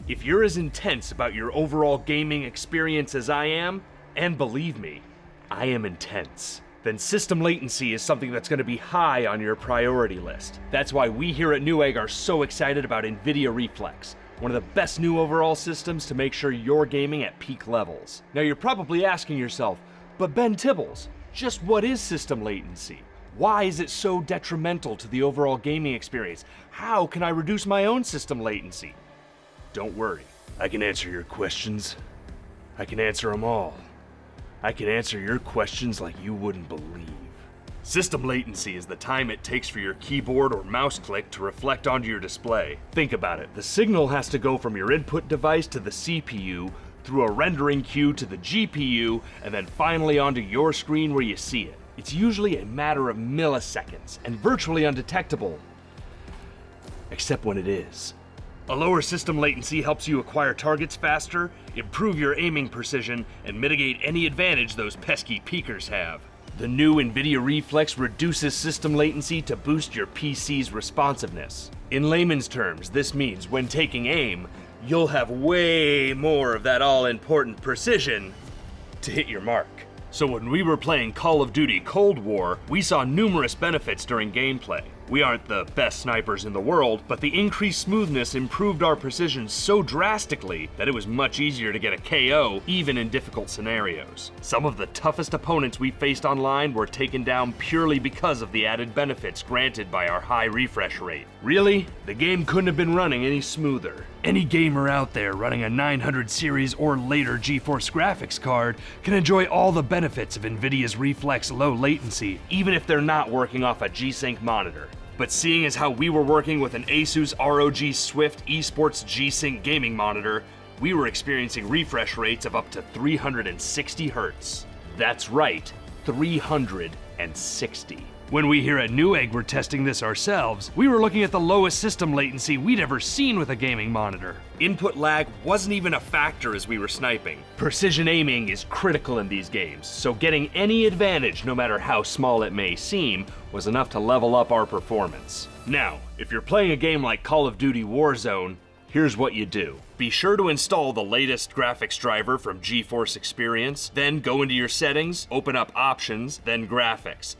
If you're as intense about your overall gaming experience as I am, and believe me, I am intense, then system latency is something that's going to be high on your priority list. That's why we here at Newegg are so excited about Nvidia Reflex, one of the best new overall systems to make sure you're gaming at peak levels. Now you're probably asking yourself, but Ben Tibbles, just what is system latency? Why is it so detrimental to the overall gaming experience? How can I reduce my own system latency? Don't worry, I can answer your questions. I can answer them all. I can answer your questions like you wouldn't believe. System latency is the time it takes for your keyboard or mouse click to reflect onto your display. Think about it. The signal has to go from your input device to the CPU, through a rendering queue to the GPU, and then finally onto your screen where you see it. It's usually a matter of milliseconds and virtually undetectable, except when it is. A lower system latency helps you acquire targets faster, improve your aiming precision, and mitigate any advantage those pesky peekers have. The new Nvidia Reflex reduces system latency to boost your PC's responsiveness. In layman's terms, this means when taking aim, you'll have way more of that all-important precision to hit your mark. So when we were playing Call of Duty Cold War, we saw numerous benefits during gameplay. We aren't the best snipers in the world, but the increased smoothness improved our precision so drastically that it was much easier to get a KO even in difficult scenarios. Some of the toughest opponents we faced online were taken down purely because of the added benefits granted by our high refresh rate. Really, the game couldn't have been running any smoother. Any gamer out there running a 900 series or later GeForce graphics card can enjoy all the benefits of Nvidia's Reflex low latency, even if they're not working off a G-Sync monitor. But seeing as how we were working with an Asus ROG Swift eSports G-Sync gaming monitor, we were experiencing refresh rates of up to 360 Hz. That's right, 360. When we here at Newegg were testing this ourselves, we were looking at the lowest system latency we'd ever seen with a gaming monitor. Input lag wasn't even a factor as we were sniping. Precision aiming is critical in these games, so getting any advantage, no matter how small it may seem, was enough to level up our performance. Now, if you're playing a game like Call of Duty WARZONE, here's what you do. Be sure to install the latest graphics driver from GeForce Experience, then go into your settings, open up Options, then Graphics.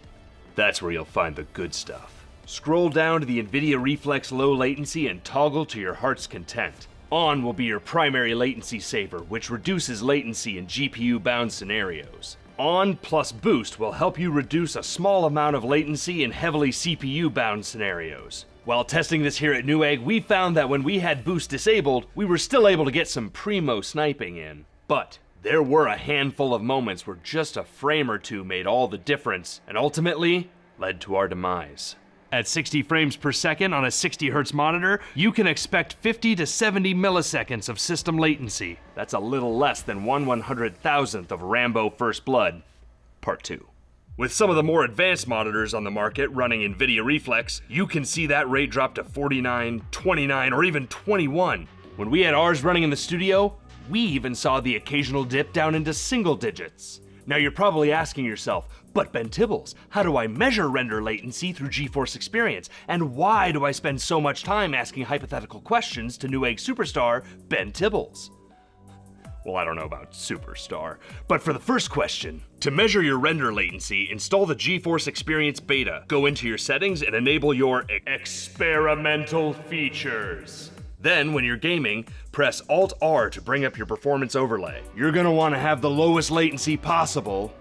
That's where you'll find the good stuff. Scroll down to the Nvidia Reflex low latency and toggle to your heart's content. On will be your primary latency saver, which reduces latency in GPU-bound scenarios. On plus Boost will help you reduce a small amount of latency in heavily CPU-bound scenarios. While testing this here at Newegg, we found that when we had Boost disabled, we were still able to get some primo sniping in. But there were a handful of moments where just a frame or two made all the difference, and ultimately led to our demise. At 60 frames per second on a 60 Hz monitor, you can expect 50 to 70 milliseconds of system latency. That's a little less than 1/100,000th of Rambo First Blood, Part 2. With some of the more advanced monitors on the market running Nvidia Reflex, you can see that rate drop to 49, 29, or even 21. When we had ours running in the studio, we even saw the occasional dip down into single digits. Now you're probably asking yourself, but Ben Tibbles, how do I measure render latency through GeForce Experience? And why do I spend so much time asking hypothetical questions to Newegg superstar Ben Tibbles? Well, I don't know about superstar, but for the first question, to measure your render latency, install the GeForce Experience Beta. Go into your settings and enable your experimental features. Then, when you're gaming, press Alt-R to bring up your performance overlay. You're gonna wanna have the lowest latency possible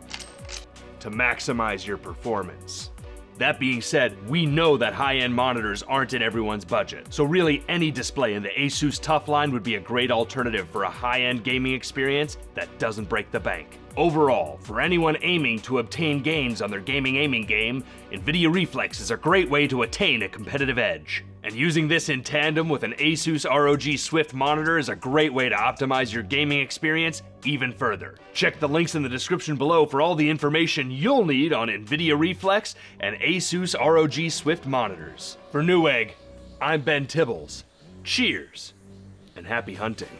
to maximize your performance. That being said, we know that high-end monitors aren't in everyone's budget, so really any display in the Asus TUF line would be a great alternative for a high-end gaming experience that doesn't break the bank. Overall, for anyone aiming to obtain gains on their gaming aiming game, Nvidia Reflex is a great way to attain a competitive edge. And using this in tandem with an Asus ROG Swift monitor is a great way to optimize your gaming experience even further. Check the links in the description below for all the information you'll need on Nvidia Reflex and Asus ROG Swift monitors. For Newegg, I'm Ben Tibbles. Cheers, and happy hunting.